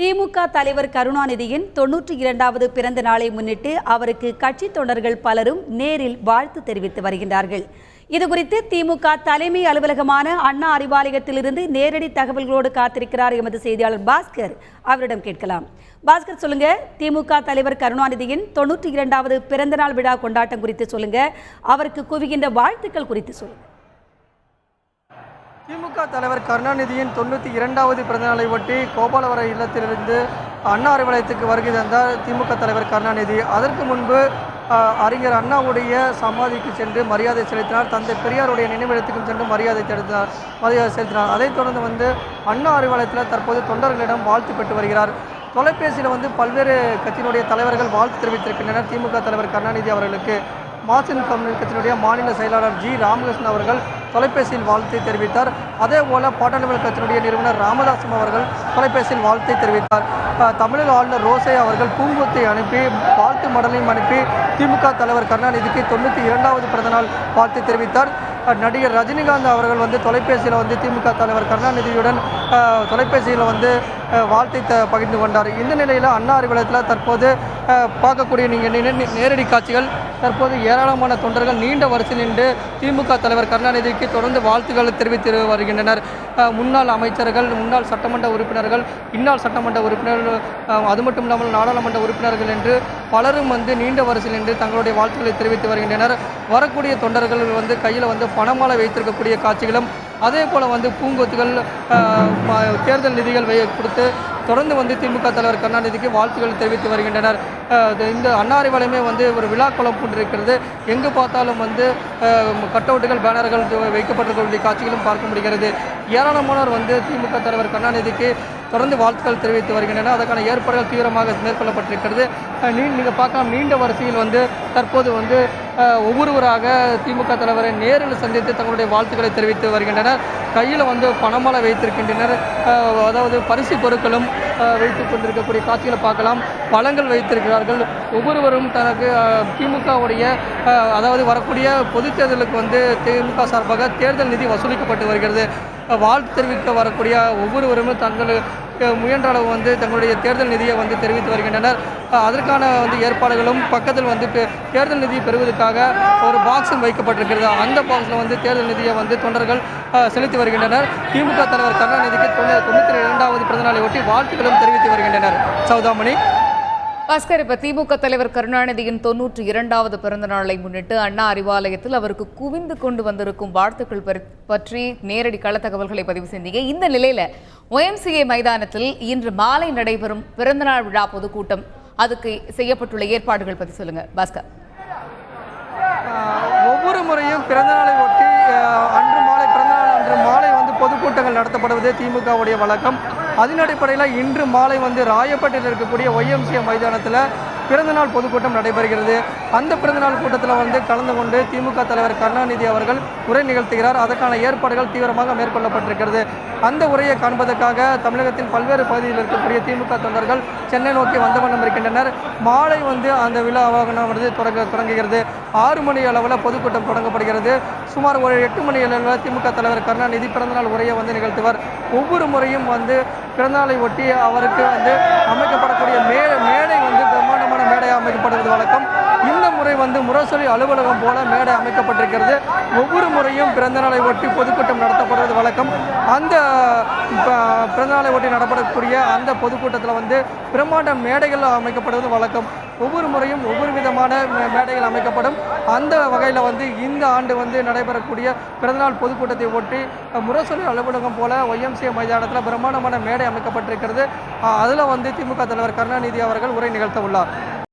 திமுக தலைவர் கருணாநிதியின் 92வது பிறந்த நாளை முன்னிட்டு அவருக்கு கட்சி தொண்டர்கள் பலரும் நேரில் வாழ்த்து தெரிவித்து வருகின்றார்கள். இதுகுறித்து திமுக தலைமை அலுவலகமான அண்ணா அறிவாலயத்திலிருந்து நேரடி தகவல்களோடு காத்திருக்கிறார் எமது செய்தியாளர் பாஸ்கர். அவரிடம் கேட்கலாம். பாஸ்கர், சொல்லுங்க, திமுக தலைவர் கருணாநிதியின் 92வது பிறந்தநாள் விழா கொண்டாட்டம் குறித்து சொல்லுங்க, அவருக்கு குவிகின்ற வாழ்த்துக்கள் குறித்து சொல்லுங்க. திமுக தலைவர் கருணாநிதியின் 92வது பிறந்தநாளை ஒட்டி கோபாலவர இல்லத்திலிருந்து அண்ணா அறிவாலயத்துக்கு வருகை தந்தார் திமுக தலைவர் கருணாநிதி. அதற்கு முன்பு அறிஞர் அண்ணாவுடைய சமாதிக்கு சென்று மரியாதை செலுத்தினார். தந்தை பெரியாருடைய நினைவிடத்துக்கும் சென்று மரியாதை செலுத்தினார். அதைத் தொடர்ந்து அண்ணா அறிவாலயத்தில் தற்போது தொண்டர்களிடம் வாழ்த்து பெற்று வருகிறார். தொலைபேசியில் பல்வேறு கட்சியினுடைய தலைவர்கள் வாழ்த்து தெரிவித்திருக்கின்றனர் திமுக தலைவர் கருணாநிதி அவர்களுக்கு. மார்க்சிஸ்ட் கம்யூனிஸ்ட் கட்சியினுடைய மாநில செயலாளர் ஜி ராமகிருஷ்ணன் அவர்கள் தொலைபேசியில் வாழ்த்தை தெரிவித்தார். அதேபோல பாட்டாளி கட்சியினுடைய நிறுவனர் ராமதாசம் அவர்கள் தொலைபேசியில் வாழ்த்தை தெரிவித்தார். தமிழக ஆளுநர் ரோசே அவர்கள் பூங்கொத்தை அனுப்பி வாழ்த்து மடலையும் அனுப்பி திமுக தலைவர் கருணாநிதிக்கு 92வது பிறந்தநாள் வாழ்த்து தெரிவித்தார். நடிகர் ரஜினிகாந்த் அவர்கள் தொலைபேசியில் திமுக தலைவர் கருணாநிதியுடன் தொலைபேசியில் வாழ்த்தை பகிர்ந்து கொண்டார். இந்த நிலையில் அண்ணா அறிவாலயத்தில் தற்போது பார்க்கக்கூடிய நீங்கள் நேரடி காட்சிகள், தற்போது ஏராளமான தொண்டர்கள் நீண்ட வரிசையில் நின்று திமுக தலைவர் கருணாநிதிக்கு தொடர்ந்து வாழ்த்துக்கள் தெரிவித்து வருகின்றனர். முன்னாள் அமைச்சர்கள், முன்னாள் சட்டமன்ற உறுப்பினர்கள், இந்நாள் சட்டமன்ற உறுப்பினர்கள், அது மட்டும் இல்லாமல் நாடாளுமன்ற உறுப்பினர்கள் என்று பலரும் நீண்ட வரிசையில் நின்று தங்களுடைய வாழ்த்துக்களை தெரிவித்து வருகின்றனர். வரக்கூடிய தொண்டர்கள் கையில் பணமாலை வைத்திருக்கக்கூடிய காட்சிகளும், அதே போல் பூங்கொத்துகள், தேர்தல் நிதிகள் கொடுத்து தொடர்ந்து திமுக தலைவர் கருணாநிதிக்கு வாழ்த்துக்கள் தெரிவித்து வருகின்றனர். இந்த அண்ணா அறிவாலயமே ஒரு விழாக்குளம் கொண்டிருக்கிறது. எங்கு பார்த்தாலும் கட்டவுட்டுகள், பேனர்கள் வைக்கப்பட்டிருக்கக்கூடிய காட்சிகளும் பார்க்க முடிகிறது. ஏராளமானோர் திமுக தலைவர் கருணாநிதிக்கு தொடர்ந்து வாழ்த்துக்கள் தெரிவித்து வருகின்றனர். அதற்கான ஏற்பாடுகள் தீவிரமாக மேற்கொள்ளப்பட்டிருக்கிறது. நீங்கள் பார்க்கலாம், நீண்ட வரிசையில் தற்போது ஒவ்வொருவராக திமுக தலைவரை நேரில் சந்தித்து தங்களுடைய வாழ்த்துக்களை தெரிவித்து வருகின்றனர். கையில் பணமாலை வைத்திருக்கின்றனர். அதாவது பரிசு பொருட்களும் வைத்துக் கொண்டிருக்கக்கூடிய காட்சிகளை பார்க்கலாம். பழங்கள் வைத்திருக்கிறார்கள். ஒவ்வொருவரும் தனக்கு திமுகவுடைய அதாவது வரக்கூடிய பொதுத் தேர்தலுக்கு திமுக சார்பாக தேர்தல் நிதி வசூலிக்கப்பட்டு வருகிறது. வாழ்த்து தெரிவிக்க வரக்கூடிய ஒவ்வொருவரும் முயன்ற அளவு தங்களுடைய தேர்தல் நிதியை தெரிவித்து வருகின்றனர். அதற்கான ஏற்பாடுகளும் பக்கத்தில் தேர்தல் நிதியை பெறுவதற்காக ஒரு பாக்ஸும் வைக்கப்பட்டிருக்கிறது. அந்த பாக்ஸில் தேர்தல் நிதியை தொண்டர்கள் செலுத்தி வருகின்றனர். திமுக தலைவர் கருணாநிதிக்கு 92வது பிறந்தநாளை ஒட்டி வாழ்த்துக்களும் தெரிவித்து வருகின்றனர். சௌதாமணி. பாஸ்கர், இப்ப திமுக தலைவர் கருணாநிதியின் 92வது பிறந்த நாளை முன்னிட்டு அண்ணா அறிவாலயத்தில் அவருக்கு குவிந்து கொண்டு வந்திருக்கும் வாழ்த்துக்கள் பற்றி நேரடி கள தகவல்களை பதிவு செஞ்சீங்க. இந்த நிலையில YMCA மைதானத்தில் இன்று மாலை நடைபெறும் பிறந்தநாள் விழா பொதுக்கூட்டம், அதுக்கு செய்யப்பட்டுள்ள ஏற்பாடுகள் பற்றி சொல்லுங்க பாஸ்கர். ஒவ்வொரு முறையும் பிறந்தநாளை ஒட்டி அன்று மாலை பொதுக்கூட்டங்கள் நடத்தப்படுவது திமுகவுடைய வழக்கம். அதன் அடிப்படையில் இன்று மாலை ராயப்பேட்டையில் இருக்கக்கூடிய YMCA மைதானத்தில் பிறந்தநாள் பொதுக்கூட்டம் நடைபெறுகிறது. அந்த பிறந்தநாள் கூட்டத்தில் கலந்து கொண்டு திமுக தலைவர் கருணாநிதி அவர்கள் உரை நிகழ்த்துகிறார். அதற்கான ஏற்பாடுகள் தீவிரமாக மேற்கொள்ளப்பட்டிருக்கிறது. அந்த உரையை காண்பதற்காக தமிழகத்தின் பல்வேறு பகுதியில் இருக்கக்கூடிய திமுக தொண்டர்கள் சென்னை நோக்கி வந்த வண்ணம் இருக்கின்றனர். மாலை அந்த விழா தொடங்குகிறது. 6 மணி அளவில் பொதுக்கூட்டம் தொடங்கப்படுகிறது. சுமார் ஒரு 8 மணி அளவில் திமுக தலைவர் கருணாநிதி பிறந்தநாள் உரையை நிகழ்த்துவார். ஒவ்வொரு முறையும் பிறந்தநாளை ஒட்டி அவருக்கு அமைக்கப்படக்கூடிய மேடை பிரம்மாண்டமான மேடை அமைக்கப்படுவது வழக்கம். இந்த முறை முரசொலி அலுவலகம் போல மேடை அமைக்கப்பட்டிருக்கிறது. ஒவ்வொரு முறையும் பிறந்தநாளை ஒட்டி பொதுக்கூட்டம் நடத்தப்படுவது வழக்கம். அந்த பிறந்தநாளை ஒட்டி நடப்படக்கூடிய அந்த பொதுக்கூட்டத்தில் பிரம்மாண்ட மேடைகள் அமைக்கப்படுவது வழக்கம். ஒவ்வொரு முறையும் ஒவ்வொரு விதமான மேடைகள் அமைக்கப்படும். அந்த வகையில் இந்த ஆண்டு நடைபெறக்கூடிய பிறந்தநாள் பொதுக்கூட்டத்தை ஒட்டி முரசொலி அலுவலகம் போல YMCA மைதானத்தில் பிரம்மாண்டமான மேடை அமைக்கப்பட்டிருக்கிறது. அதில் திமுக தலைவர் கருணாநிதி அவர்கள் உரை நிகழ்த்த உள்ளார்.